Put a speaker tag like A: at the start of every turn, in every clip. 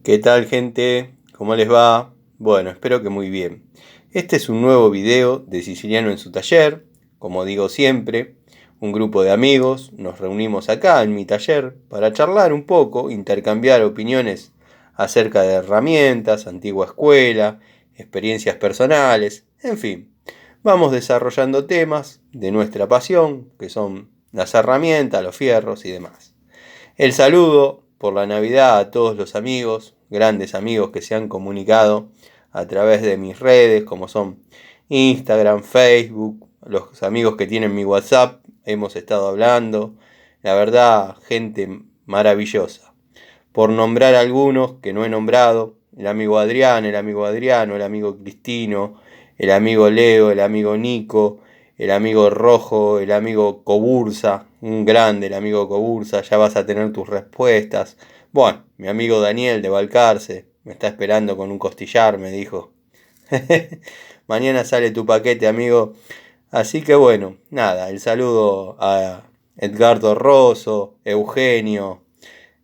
A: ¿Qué tal, gente? ¿Cómo les va? Bueno, espero que muy bien. Este es un nuevo video de Siciliano en su taller. Como digo siempre, un grupo de amigos nos reunimos acá en mi taller para charlar un poco, intercambiar opiniones acerca de herramientas, antigua escuela, experiencias personales, en fin. Vamos desarrollando temas de nuestra pasión, que son las herramientas, los fierros y demás. El saludo por la Navidad a todos los amigos, grandes amigos que se han comunicado a través de mis redes, como son Instagram, Facebook, los amigos que tienen mi WhatsApp, hemos estado hablando. La verdad, gente maravillosa. Por nombrar algunos que no he nombrado, el amigo Adrián, el amigo Adriano, el amigo Cristino, el amigo Leo, el amigo Nico, el amigo Rojo, el amigo Cobursa, un grande el amigo Cobursa, ya vas a tener tus respuestas. Bueno, mi amigo Daniel de Balcarce, me está esperando con un costillar, me dijo. Mañana sale tu paquete, amigo. Así que bueno, nada, el saludo a Edgardo Rosso, Eugenio,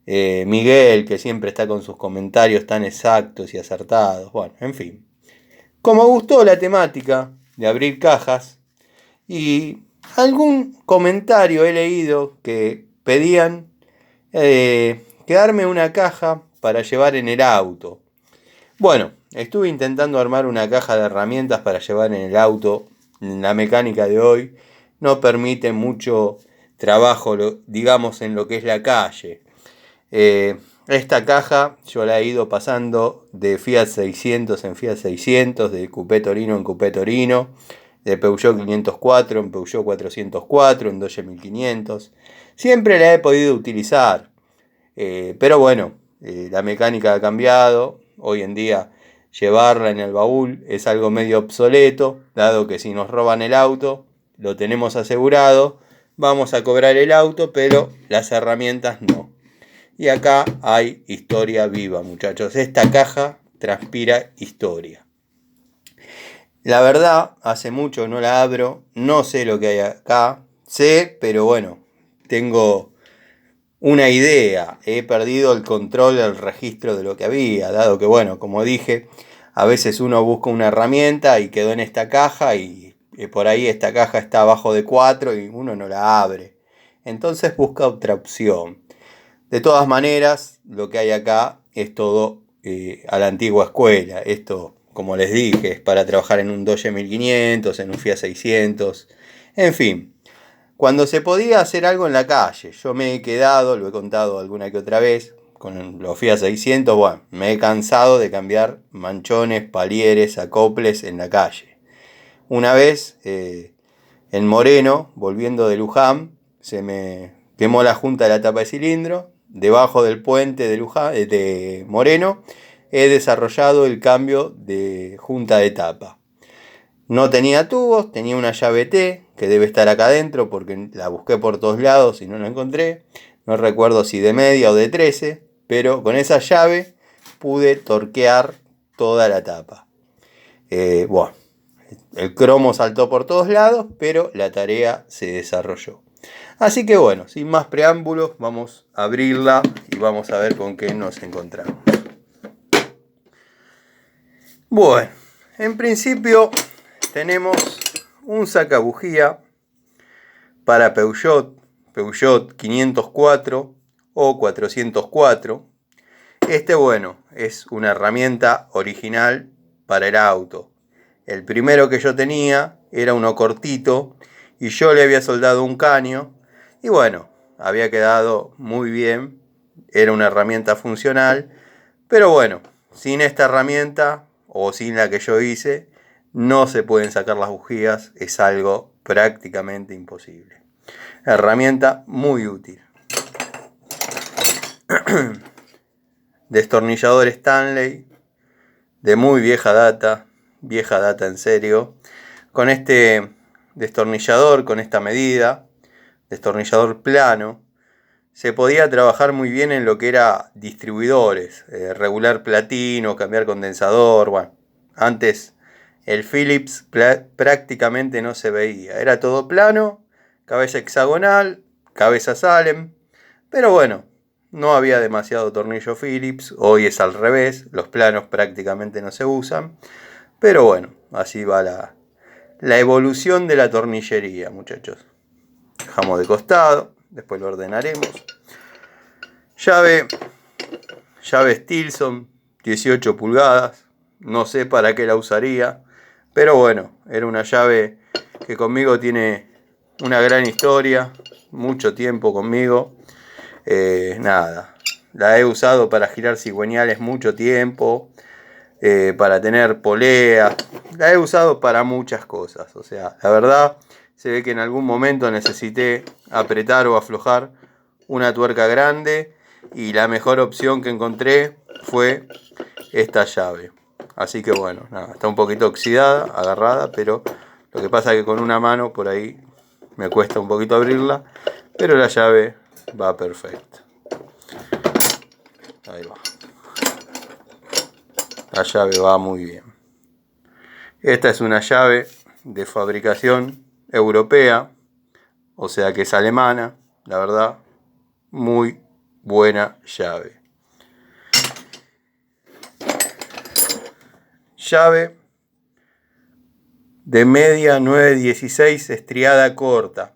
A: Miguel, que siempre está con sus comentarios tan exactos y acertados. Bueno, en fin. Como gustó la temática de abrir cajas y algún comentario he leído que pedían quedarme una caja para llevar en el auto. Bueno, estuve intentando armar una caja de herramientas para llevar en el auto. La mecánica de hoy no permite mucho trabajo, digamos, en lo que es la calle. Esta caja yo la he ido pasando de Fiat 600 en Fiat 600, de Coupé Torino en Coupé Torino, de Peugeot 504 en Peugeot 404, en Dodge 1500. Siempre la he podido utilizar, pero bueno, la mecánica ha cambiado. Hoy en día llevarla en el baúl es algo medio obsoleto, dado que si nos roban el auto, lo tenemos asegurado, vamos a cobrar el auto, pero las herramientas no. Y acá hay historia viva, muchachos. Esta caja transpira historia. La verdad, hace mucho no la abro, no sé lo que hay acá, sé, pero bueno, tengo una idea. He perdido el control del registro de lo que había, dado que bueno, como dije, a veces uno busca una herramienta y quedó en esta caja y por ahí esta caja está abajo de 4 y uno no la abre. Entonces busca otra opción. De todas maneras, lo que hay acá es todo a la antigua escuela. Esto, como les dije, es para trabajar en un Dodge 1500, en un Fiat 600. En fin, cuando se podía hacer algo en la calle, yo me he quedado, lo he contado alguna que otra vez, con los Fiat 600, bueno, me he cansado de cambiar manchones, palieres, acoples en la calle. Una vez, en Moreno, volviendo de Luján, se me quemó la junta de la tapa de cilindro. Debajo del puente de Luján, de Moreno, he desarrollado el cambio de junta de tapa. No tenía tubos, tenía una llave T, que debe estar acá adentro porque la busqué por todos lados y no la encontré. No recuerdo si de media o de 13, pero con esa llave pude torquear toda la tapa. Bueno, el cromo saltó por todos lados, pero la tarea se desarrolló. Así que bueno, sin más preámbulos, vamos a abrirla y vamos a ver con qué nos encontramos. Bueno, en principio tenemos un sacabujía para Peugeot 504 o 404. Bueno, es una herramienta original para el auto. El primero que yo tenía era uno cortito y yo le había soldado un caño y bueno, había quedado muy bien. Era una herramienta funcional, pero bueno, sin esta herramienta o sin la que yo hice, no se pueden sacar las bujías, es algo prácticamente imposible. Herramienta muy útil. Destornillador Stanley de muy vieja data en serio. Con este destornillador, con esta medida, destornillador plano, se podía trabajar muy bien en lo que era distribuidores, regular platino, cambiar condensador. Bueno, antes el Philips prácticamente no se veía, era todo plano, cabeza hexagonal, cabeza Salem, pero bueno, no había demasiado tornillo Phillips, hoy es al revés, los planos prácticamente no se usan, pero bueno, así va la evolución de la tornillería, muchachos. Dejamos de costado, después lo ordenaremos. Llave Stilson, 18 pulgadas, no sé para qué la usaría, pero bueno, era una llave que conmigo tiene una gran historia, mucho tiempo conmigo. Nada, la he usado para girar cigüeñales mucho tiempo, para tener poleas, la he usado para muchas cosas. O sea, la verdad, se ve que en algún momento necesité apretar o aflojar una tuerca grande y la mejor opción que encontré fue esta llave. Así que bueno, nada, está un poquito oxidada, agarrada, pero lo que pasa es que con una mano por ahí me cuesta un poquito abrirla, pero la llave va perfecta. Ahí va. La llave va muy bien. Esta es una llave de fabricación europea, o sea que es alemana, la verdad, muy buena llave. Llave de media 916 estriada corta.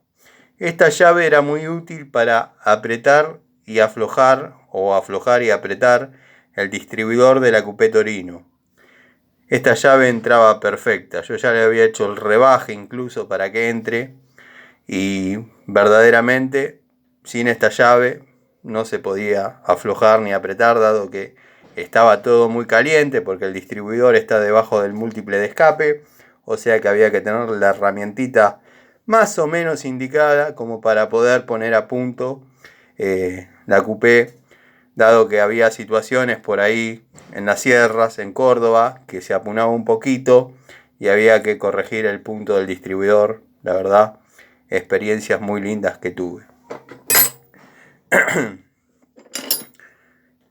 A: Esta llave era muy útil para apretar y aflojar, o aflojar y apretar, el distribuidor de la Coupé Torino. Esta llave entraba perfecta, yo ya le había hecho el rebaje incluso para que entre, y verdaderamente sin esta llave no se podía aflojar ni apretar, dado que estaba todo muy caliente porque el distribuidor está debajo del múltiple de escape, o sea que había que tener la herramientita más o menos indicada como para poder poner a punto la Coupé, dado que había situaciones por ahí en las sierras, en Córdoba, que se apunaba un poquito y había que corregir el punto del distribuidor. La verdad, experiencias muy lindas que tuve.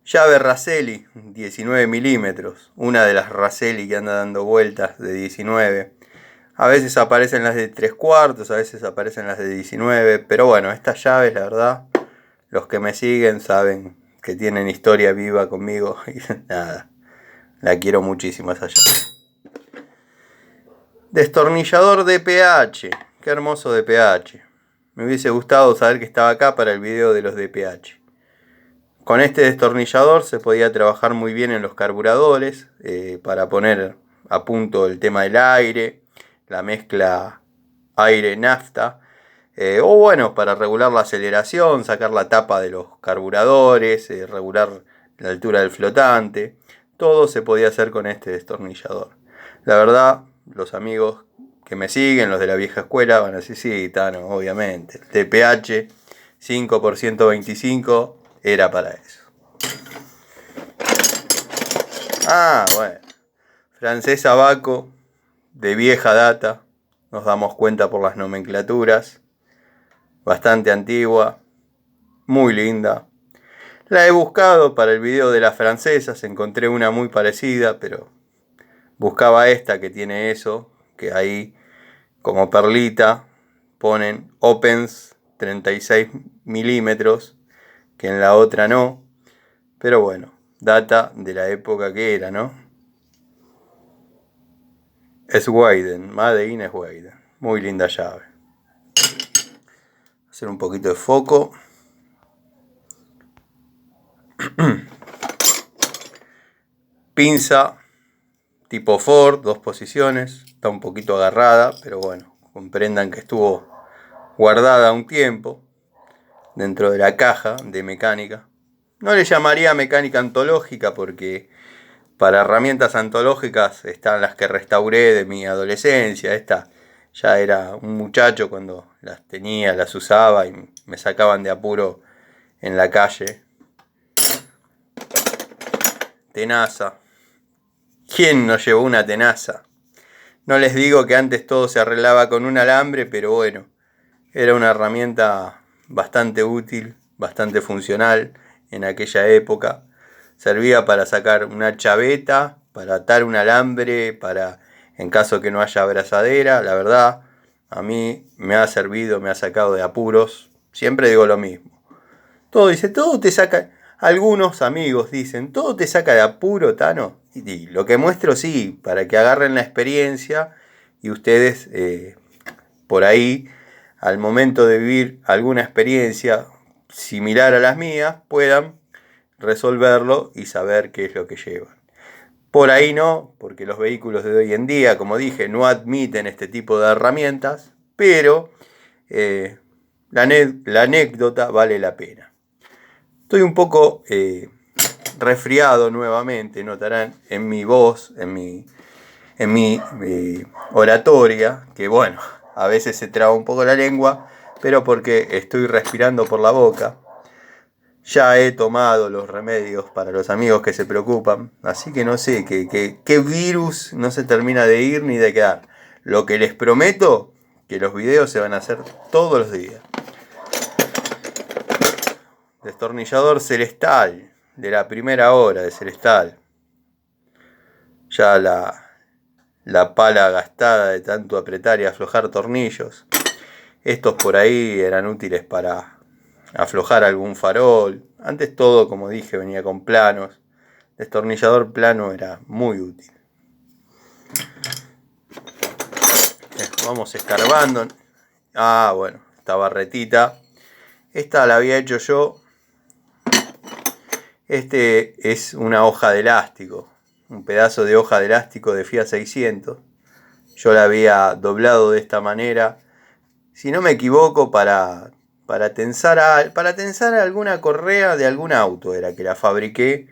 A: Llave Raselli, 19 milímetros, una de las Raselli que anda dando vueltas de 19. A veces aparecen las de 3/4, a veces aparecen las de 19, pero bueno, estas llaves, la verdad, los que me siguen saben que tienen historia viva conmigo y nada, la quiero muchísimo esa llave. Destornillador DPH, qué hermoso DPH. Me hubiese gustado saber que estaba acá para el video de los DPH. Con este destornillador se podía trabajar muy bien en los carburadores, para poner a punto el tema del aire, la mezcla aire-nafta, o bueno, para regular la aceleración, sacar la tapa de los carburadores, regular la altura del flotante. Todo se podía hacer con este destornillador. La verdad, los amigos que me siguen, los de la vieja escuela, van a decir, sí, Tano, obviamente, el TPH 5x125 era para eso. Ah, bueno. Francesa Baco, de vieja data, nos damos cuenta por las nomenclaturas. Bastante antigua, muy linda. La he buscado para el video de las francesas, encontré una muy parecida, pero buscaba esta que tiene eso, que ahí como perlita ponen Opens 36 milímetros, que en la otra no, pero bueno, data de la época que era, ¿no? Schweiden, Made in Schweiden, muy linda llave. Hacer un poquito de foco. Pinza tipo Ford, 2 posiciones, está un poquito agarrada, pero bueno, comprendan que estuvo guardada un tiempo dentro de la caja de mecánica. No le llamaría mecánica antológica porque para herramientas antológicas están las que restauré de mi adolescencia. Esta ya era un muchacho cuando las tenía, las usaba y me sacaban de apuro en la calle. Tenaza. ¿Quién no llevó una tenaza? No les digo que antes todo se arreglaba con un alambre, pero bueno, era una herramienta bastante útil, bastante funcional en aquella época. Servía para sacar una chaveta, para atar un alambre, para en caso que no haya abrazadera. La verdad, a mí me ha servido, me ha sacado de apuros. Siempre digo lo mismo. Todo dice, todo te saca. Algunos amigos dicen, ¿todo te saca de apuro, Tano? Y lo que muestro sí, para que agarren la experiencia y ustedes por ahí, al momento de vivir alguna experiencia similar a las mías, puedan resolverlo y saber qué es lo que llevan. Por ahí no, porque los vehículos de hoy en día, como dije, no admiten este tipo de herramientas, pero la anécdota vale la pena. Estoy un poco resfriado nuevamente, notarán en mi voz, en mi oratoria, que bueno, a veces se traba un poco la lengua, pero porque estoy respirando por la boca. Ya he tomado los remedios para los amigos que se preocupan, así que no sé qué virus no se termina de ir ni de quedar. Lo que les prometo, que los videos se van a hacer todos los días. Destornillador Celestal, de la primera hora de Celestal. Ya la pala gastada de tanto apretar y aflojar tornillos. Estos por ahí eran útiles para aflojar algún farol. Antes todo, como dije, venía con planos. Destornillador plano era muy útil. Vamos escarbando. Ah, bueno, esta barretita. Esta la había hecho yo. Este es una hoja de elástico. Un pedazo de hoja de elástico de Fiat 600. Yo la había doblado de esta manera. Si no me equivoco, para tensar alguna correa de algún auto. Era que la fabriqué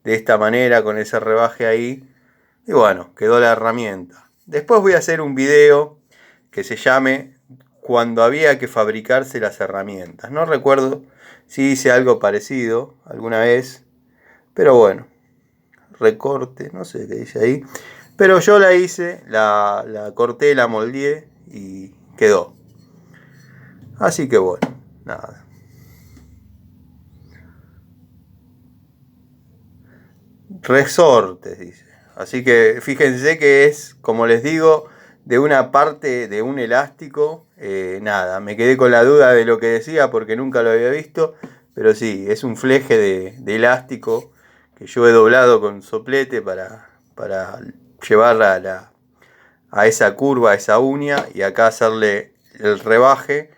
A: de esta manera, con ese rebaje ahí. Y bueno, quedó la herramienta. Después voy a hacer un video que se llame Cuando había que fabricarse las herramientas. No recuerdo si hice algo parecido alguna vez. Pero bueno, recorte, no sé qué dice ahí. Pero yo la hice, la corté, la moldeé y quedó. Así que bueno, nada. Resortes, dice. Así que fíjense que es, como les digo, de una parte de un elástico. Nada, me quedé con la duda de lo que decía porque nunca lo había visto. Pero sí, es un fleje de elástico que yo he doblado con soplete para llevar a esa curva, a esa uña, y acá hacerle el rebaje,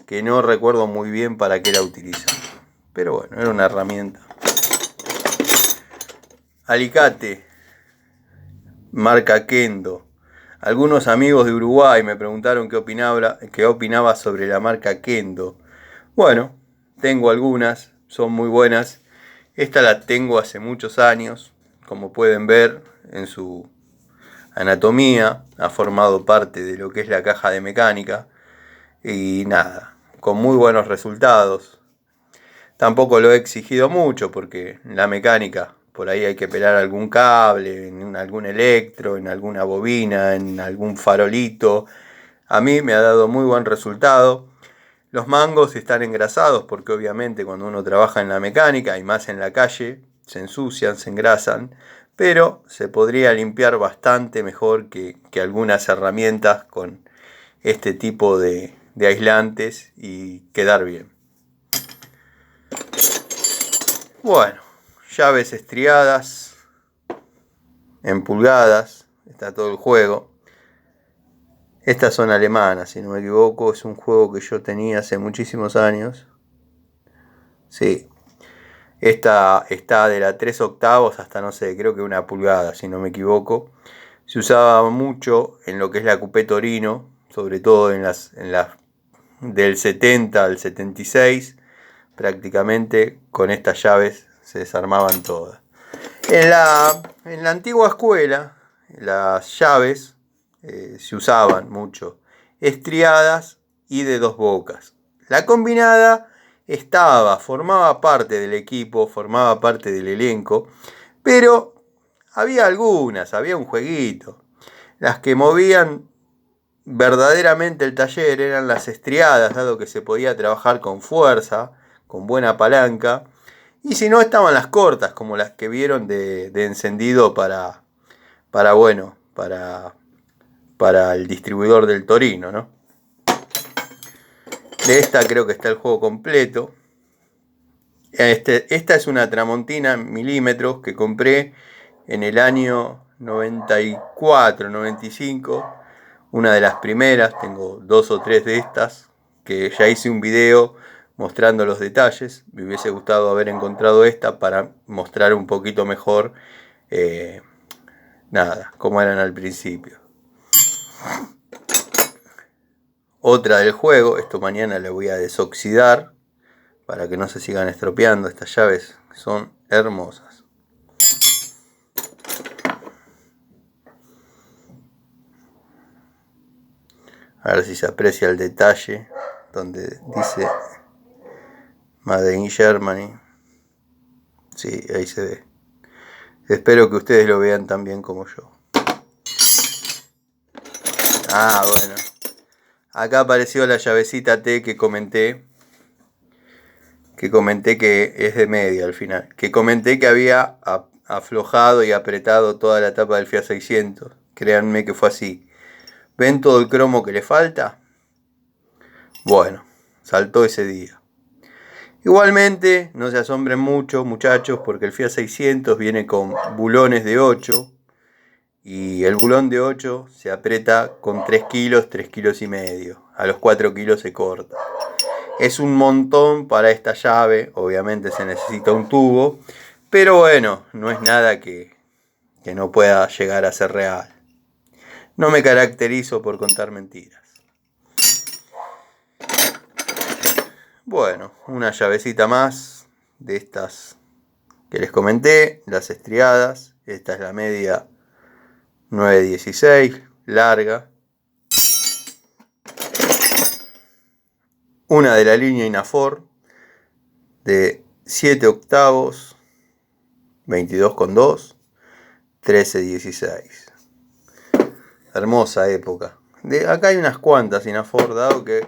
A: que no recuerdo muy bien para qué la utilizan. Pero bueno, era una herramienta. Alicate, marca Kendo. Algunos amigos de Uruguay me preguntaron qué opinaba sobre la marca Kendo. Bueno, tengo algunas, son muy buenas. Esta la tengo hace muchos años, como pueden ver en su anatomía, ha formado parte de lo que es la caja de mecánica. Y nada, con muy buenos resultados. Tampoco lo he exigido mucho porque en la mecánica por ahí hay que pelar algún cable, en algún electro, en alguna bobina, en algún farolito. A mí me ha dado muy buen resultado. Los mangos están engrasados porque obviamente cuando uno trabaja en la mecánica y más en la calle se ensucian, se engrasan, pero se podría limpiar bastante mejor que algunas herramientas con este tipo de aislantes y quedar bien. Bueno, llaves estriadas en pulgadas, está todo el juego. Estas son alemanas, si no me equivoco, es un juego que yo tenía hace muchísimos años. Sí, esta está de la 3/8 hasta, no sé, creo que 1 pulgada, si no me equivoco. Se usaba mucho en lo que es la Coupé Torino, sobre todo en las del 70 al 76. Prácticamente con estas llaves se desarmaban todas. En la antigua escuela, las llaves se usaban mucho estriadas y de 2 bocas. La combinada formaba parte del equipo, formaba parte del elenco, pero había un jueguito. Las que movían verdaderamente el taller eran las estriadas, dado que se podía trabajar con fuerza, con buena palanca, y si no estaban las cortas, como las que vieron de encendido para el distribuidor del Torino, ¿no? De esta creo que está el juego completo. Esta es una Tramontina en milímetros que compré en el año 94, 95. Una de las primeras, tengo 2 o 3 de estas, que ya hice un video mostrando los detalles. Me hubiese gustado haber encontrado esta para mostrar un poquito mejor cómo eran al principio. Otra del juego, esto mañana le voy a desoxidar para que no se sigan estropeando. Estas llaves son hermosas. A ver si se aprecia el detalle donde dice Made in Germany. Sí, ahí se ve. Espero que ustedes lo vean tan bien como yo. Bueno. Acá apareció la llavecita T que comenté que es de media al final. Que comenté que había aflojado y apretado toda la tapa del Fiat 600. Créanme que fue así. ¿Ven todo el cromo que le falta? Bueno, saltó ese día. Igualmente, no se asombren mucho, muchachos, porque el Fiat 600 viene con bulones de 8 y el bulón de 8 se aprieta con 3 kilos, 3 kilos y medio. A los 4 kilos se corta. Es un montón para esta llave, obviamente se necesita un tubo, pero bueno, no es nada que no pueda llegar a ser real. No me caracterizo por contar mentiras. Bueno, una llavecita más de estas que les comenté, las estriadas. Esta es la media 916, larga. Una de la línea Inafor de 7 octavos, 22,2, 1316. Hermosa época. Acá hay unas cuantas Inafor, dado que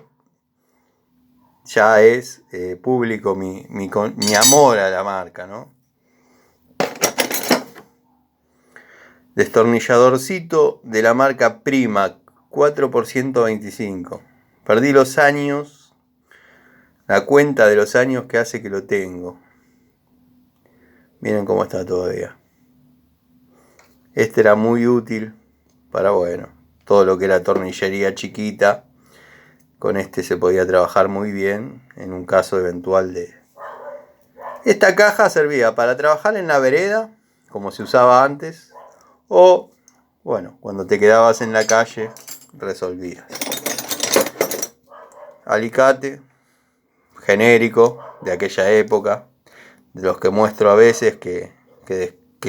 A: ya es público mi amor a la marca, ¿no? Destornilladorcito de la marca Prima, 4x125. Perdí los años, la cuenta de los años que hace que lo tengo. Miren cómo está todavía. Este era muy útil para, todo lo que era tornillería chiquita. Con este se podía trabajar muy bien en un caso eventual de... Esta caja servía para trabajar en la vereda, como se usaba antes, o, cuando te quedabas en la calle, resolvías. Alicate, genérico, de aquella época, de los que muestro a veces que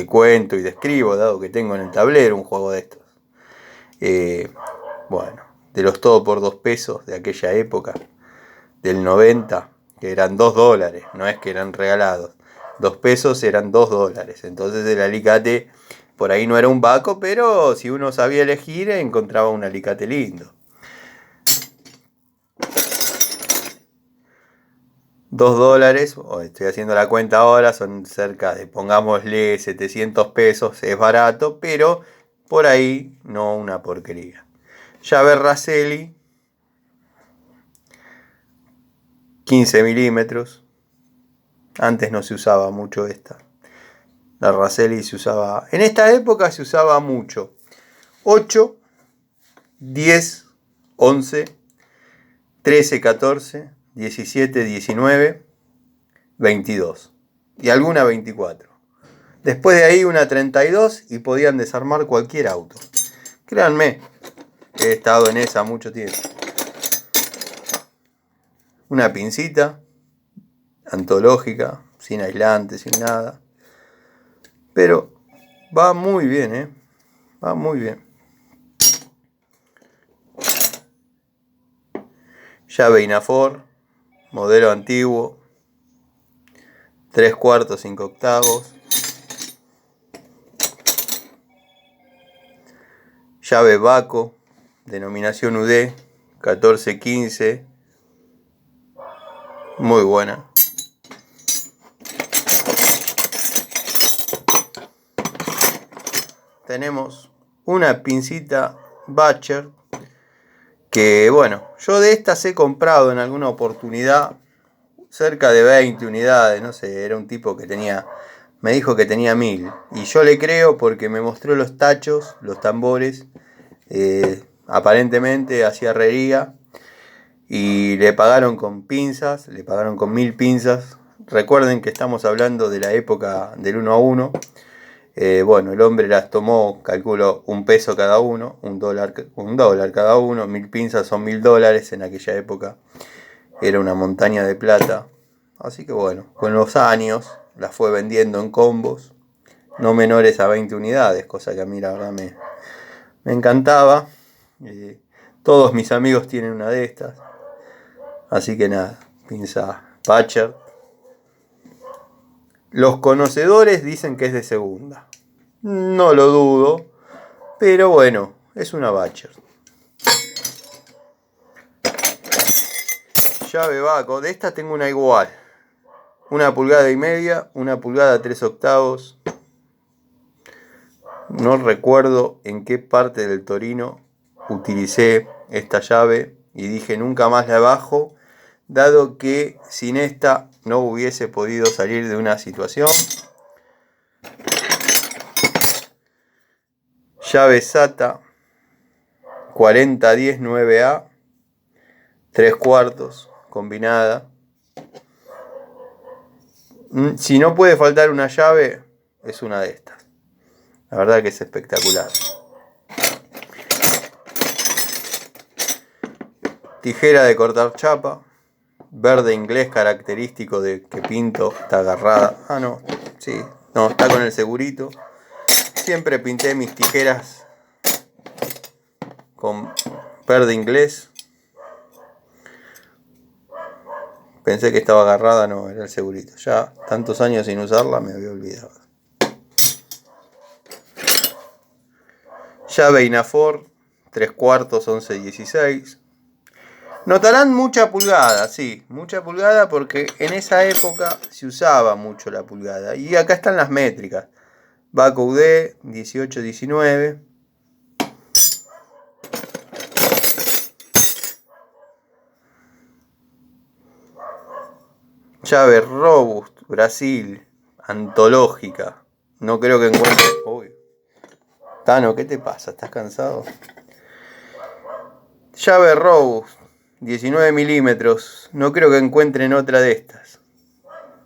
A: cuento y describo, dado que tengo en el tablero un juego de estos. De los todo por 2 pesos de aquella época, del 90, que eran $2, no es que eran regalados. 2 pesos eran $2. Entonces el alicate por ahí no era un baco, pero si uno sabía elegir, encontraba un alicate lindo. $2, estoy haciendo la cuenta ahora, son cerca de, pongámosle, 700 pesos, es barato, pero por ahí no una porquería. Llave Raselli, 15 milímetros. Antes no se usaba mucho esta. La Raselli se usaba... En esta época se usaba mucho. 8, 10, 11, 13, 14, 17, 19, 22. Y alguna 24. Después de ahí una 32 y podían desarmar cualquier auto. Créanme, he estado en esa mucho tiempo. Una pincita antológica, sin aislante, sin nada. Pero va muy bien, va muy bien. Llave Inafor, modelo antiguo, 3/4, 5 octavos. Llave Baco, denominación UD, 1415. Muy buena. Tenemos una pincita Bacher que, yo de estas he comprado en alguna oportunidad cerca de 20 unidades, no sé, era un tipo que tenía, me dijo que tenía 1000. Y yo le creo porque me mostró los tachos, los tambores, aparentemente hacía herrería. Y le pagaron con pinzas, le pagaron con 1000 pinzas. Recuerden que estamos hablando de la época del 1 a 1. Bueno, el hombre las tomó, calculo, un peso cada uno, un dólar cada uno, 1000 pinzas son $1000 en aquella época. Era una montaña de plata. Así que bueno, con los años las fue vendiendo en combos, no menores a 20 unidades, cosa que a mí la verdad me encantaba. Todos mis amigos tienen una de estas. Así que nada, pinza Bachert. Los conocedores dicen que es de segunda. No lo dudo, pero bueno, es una Bachert. Llave Baco, de esta tengo una igual. 1,5 pulgadas, 1 pulgada 3/8. No recuerdo en qué parte del Torino utilicé esta llave y dije nunca más la bajo, dado que sin esta no hubiese podido salir de una situación. Llave SATA 4010 9A 3/4 combinada. Si no puede faltar una llave, es una de estas. La verdad que es espectacular. Tijera de cortar chapa, verde inglés característico de que pinto, está agarrada. Ah, no, sí, no, está con el segurito. Siempre pinté mis tijeras con verde inglés. Pensé que estaba agarrada, no, era el segurito. Ya tantos años sin usarla me había olvidado. Llave Inafor 3/4 11-16. Notarán mucha pulgada, sí, mucha pulgada porque en esa época se usaba mucho la pulgada. Y acá están las métricas. Baco UD 18-19. Llave Robust, Brasil, antológica. No creo que encuentre... Uy. Tano, ¿qué te pasa? ¿Estás cansado? Llave Robust, 19 milímetros. No creo que encuentren otra de estas.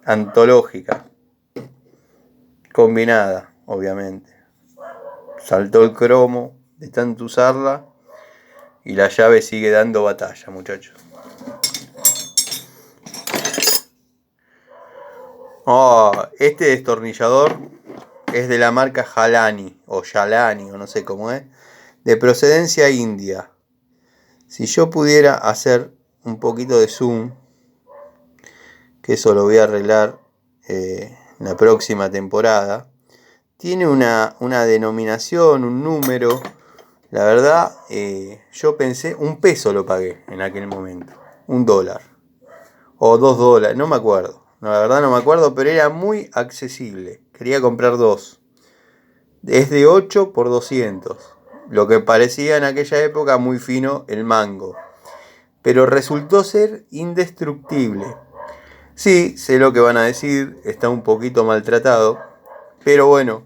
A: Antológica. Combinada, obviamente. Saltó el cromo de tanto usarla. Y la llave sigue dando batalla, muchachos. Oh, este destornillador es de la marca Jalani o Yalani o no sé cómo es, de procedencia india. Si yo pudiera hacer un poquito de zoom, que eso lo voy a arreglar en la próxima temporada, tiene una denominación, un número. La verdad, yo pensé, un peso lo pagué en aquel momento, $1 o $2, no me acuerdo. No, la verdad no me acuerdo, pero era muy accesible. Quería comprar dos. Es de 8 por 200. Lo que parecía en aquella época muy fino el mango. Pero resultó ser indestructible. Sí, sé lo que van a decir, está un poquito maltratado. Pero bueno,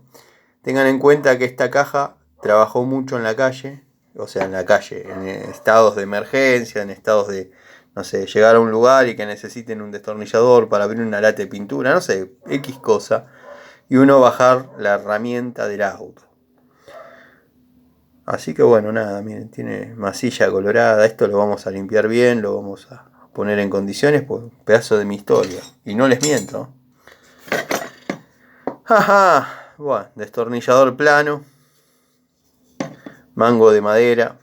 A: tengan en cuenta que esta caja trabajó mucho en la calle. O sea, en la calle, en estados de emergencia, en estados de, no sé, llegar a un lugar y que necesiten un destornillador para abrir una lata de pintura, no sé, X cosa. Y uno bajar la herramienta del auto. Así que bueno, nada, miren, tiene masilla colorada. Esto lo vamos a limpiar bien, lo vamos a poner en condiciones, pues un pedazo de mi historia. Y no les miento. Jaja, bueno, destornillador plano. Mango de madera.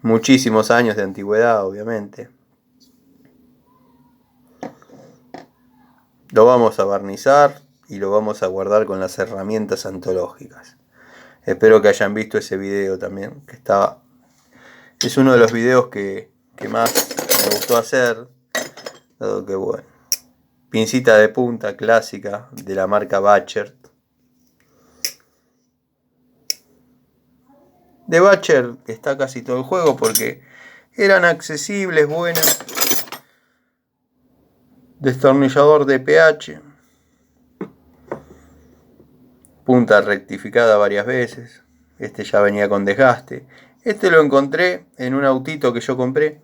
A: Muchísimos años de antigüedad, obviamente. Lo vamos a barnizar y lo vamos a guardar con las herramientas antológicas. Espero que hayan visto ese video también, que estaba... Es uno de los videos que más me gustó hacer, dado que bueno. Pincita de punta clásica de la marca Bachert. De Bachert está casi todo el juego porque eran accesibles, buenas. Destornillador de pH. Punta rectificada varias veces. Este ya venía con desgaste. Este lo encontré en un autito que yo compré.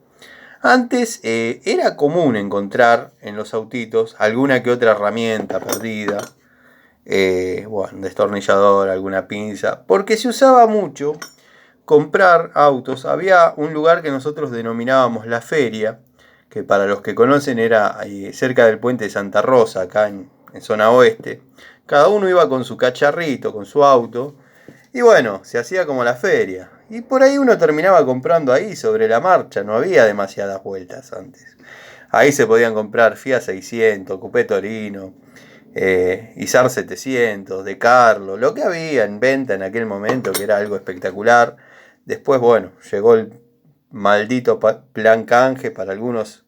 A: Antes era común encontrar en los autitos alguna que otra herramienta perdida. Bueno, destornillador, alguna pinza. Porque se usaba mucho comprar autos. Había un lugar que nosotros denominábamos la feria, que para los que conocen era cerca del puente de Santa Rosa, acá en zona oeste. Cada uno iba con su cacharrito, con su auto, y bueno, se hacía como la feria. Y por ahí uno terminaba comprando ahí sobre la marcha, no había demasiadas vueltas antes. Ahí se podían comprar Fiat 600, Coupé Torino, Izar 700, De Carlo, lo que había en venta en aquel momento, que era algo espectacular. Después, bueno, llegó el maldito plan canje, para algunos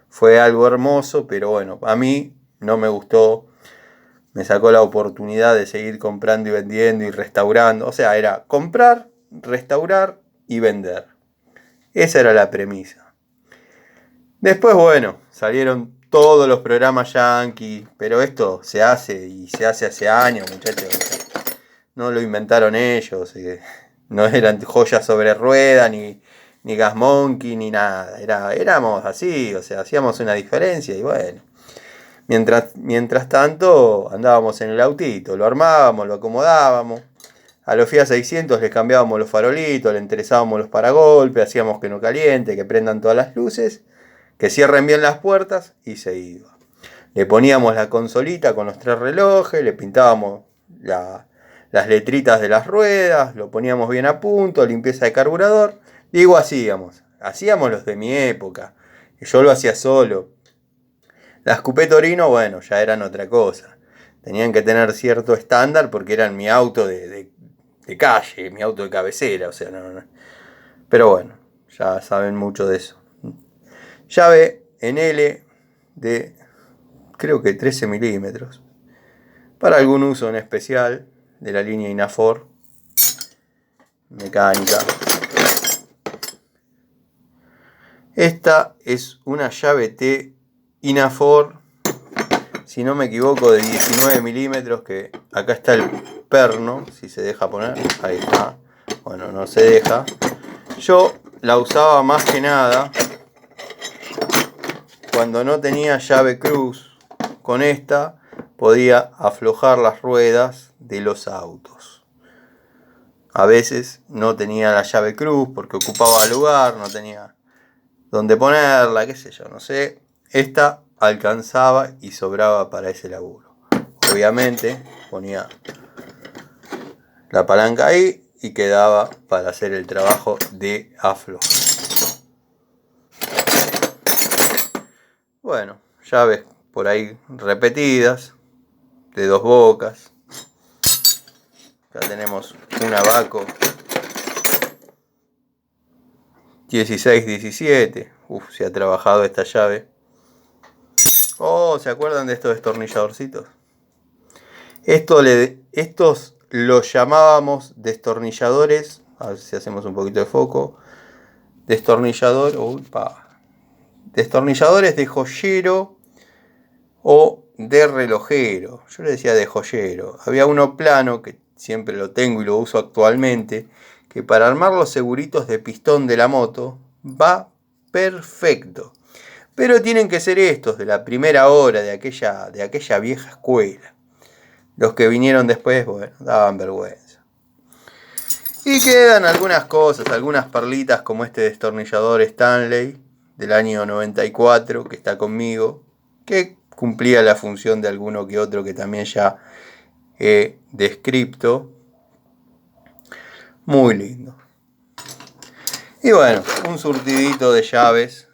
A: fue algo hermoso, pero bueno, a mí no me gustó. Me sacó la oportunidad de seguir comprando y vendiendo y restaurando. O sea, era comprar, restaurar y vender. Esa era la premisa. Después, bueno, salieron todos los programas yankee, pero esto se hace y se hace hace años, muchachos. No lo inventaron ellos. No eran joyas sobre rueda, ni Gas Monkey, ni nada. Éramos así, o sea, hacíamos una diferencia y bueno. Mientras tanto, andábamos en el autito, lo armábamos, lo acomodábamos. A los Fiat 600 les cambiábamos los farolitos, le enderezábamos los paragolpes, hacíamos que no caliente, que prendan todas las luces, que cierren bien las puertas y se iba. Le poníamos la consolita con los 3 relojes, le pintábamos las letritas de las ruedas, lo poníamos bien a punto, limpieza de carburador. Digo, hacíamos los de mi época, yo lo hacía solo. Las Coupé Torino, bueno, ya eran otra cosa. Tenían que tener cierto estándar porque eran mi auto de calle, mi auto de cabecera, o sea, no. Pero bueno, ya saben mucho de eso. Llave en L de, creo que 13 milímetros. Para algún uso en especial de la línea Inafor. Mecánica. Esta es una llave T Inafor, si no me equivoco, de 19 milímetros, que acá está el perno, si se deja poner, ahí está, bueno, no se deja. Yo la usaba más que nada cuando no tenía llave cruz. Con esta podía aflojar las ruedas de los autos. A veces no tenía la llave cruz porque ocupaba lugar, no tenía dónde ponerla, qué sé yo, no sé. Esta alcanzaba y sobraba para ese laburo. Obviamente ponía la palanca ahí y quedaba para hacer el trabajo de aflojar. Bueno, llaves por ahí repetidas, de 2 bocas. Acá tenemos un Abaco 16-17. Se ha trabajado esta llave. Oh, ¿se acuerdan de estos destornilladorcitos? Estos los llamábamos destornilladores. A ver si hacemos un poquito de foco. Destornilladores de joyero o de relojero. Yo le decía de joyero. Había uno plano, que siempre lo tengo y lo uso actualmente, que para armar los seguritos de pistón de la moto va perfecto. Pero tienen que ser estos de la primera hora, de aquella vieja escuela. Los que vinieron después, bueno, daban vergüenza. Y quedan algunas cosas, algunas perlitas, como este destornillador Stanley del año 94, que está conmigo, que cumplía la función de alguno que otro que también ya he descrito. Muy lindo. Y bueno, un surtidito de llaves.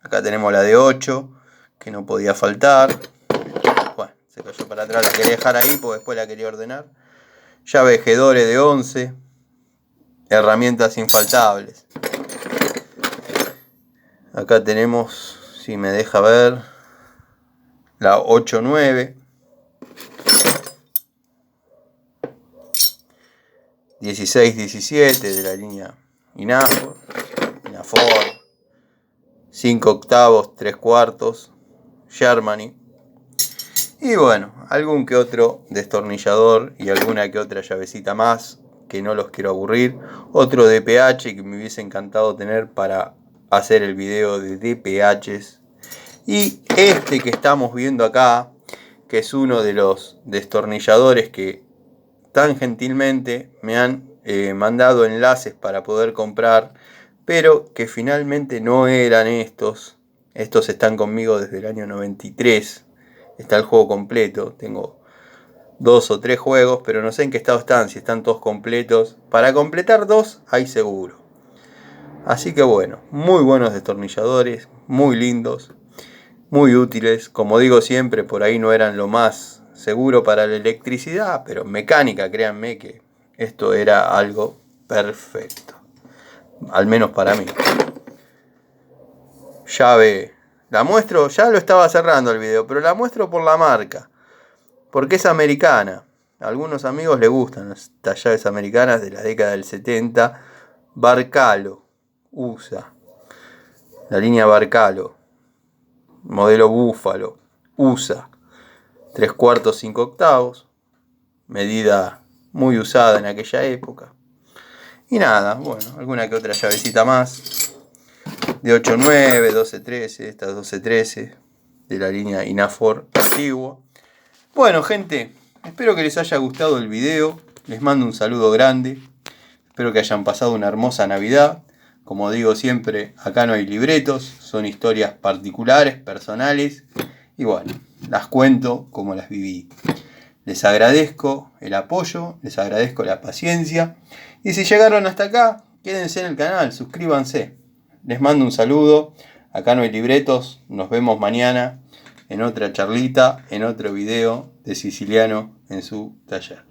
A: Acá tenemos la de 8, que no podía faltar. Bueno, se cayó para atrás, la quería dejar ahí porque después la quería ordenar. Llave Gedore de 11. Herramientas infaltables. Acá tenemos, si me deja ver, la 8-9. 16-17 de la línea Inafor. 5 octavos, 3 cuartos. Germany. Y bueno, algún que otro destornillador y alguna que otra llavecita más, que no los quiero aburrir. Otro DPH que me hubiese encantado tener para hacer el video de DPHs. Y este que estamos viendo acá, que es uno de los destornilladores que tan gentilmente me han mandado enlaces para poder comprar, pero que finalmente no eran estos. Estos están conmigo desde el año 93. Está el juego completo. Tengo 2 o 3 juegos, pero no sé en qué estado están, si están todos completos. Para completar 2 hay seguro. Así que bueno, muy buenos destornilladores, muy lindos, muy útiles. Como digo siempre, por ahí no eran lo más seguro para la electricidad, pero mecánica, créanme que esto era algo perfecto. Al menos para mí. Llave. La muestro, ya lo estaba cerrando el video, pero la muestro por la marca. Porque es americana. A algunos amigos les gustan estas llaves americanas de la década del 70. Barcalo. USA. La línea Barcalo. Modelo Búfalo. USA. 3/4, 5/8. Medida muy usada en aquella época. Y nada, bueno, alguna que otra llavecita más. De 8/9, 12/13, estas 12/13 de la línea Inafor antigua. Bueno, gente, espero que les haya gustado el video. Les mando un saludo grande. Espero que hayan pasado una hermosa Navidad. Como digo siempre, acá no hay libretos, son historias particulares, personales. Y bueno, las cuento como las viví. Les agradezco el apoyo, les agradezco la paciencia. Y si llegaron hasta acá, quédense en el canal, suscríbanse. Les mando un saludo. Acá no hay libretos. Nos vemos mañana en otra charlita, en otro video de Siciliano en su taller.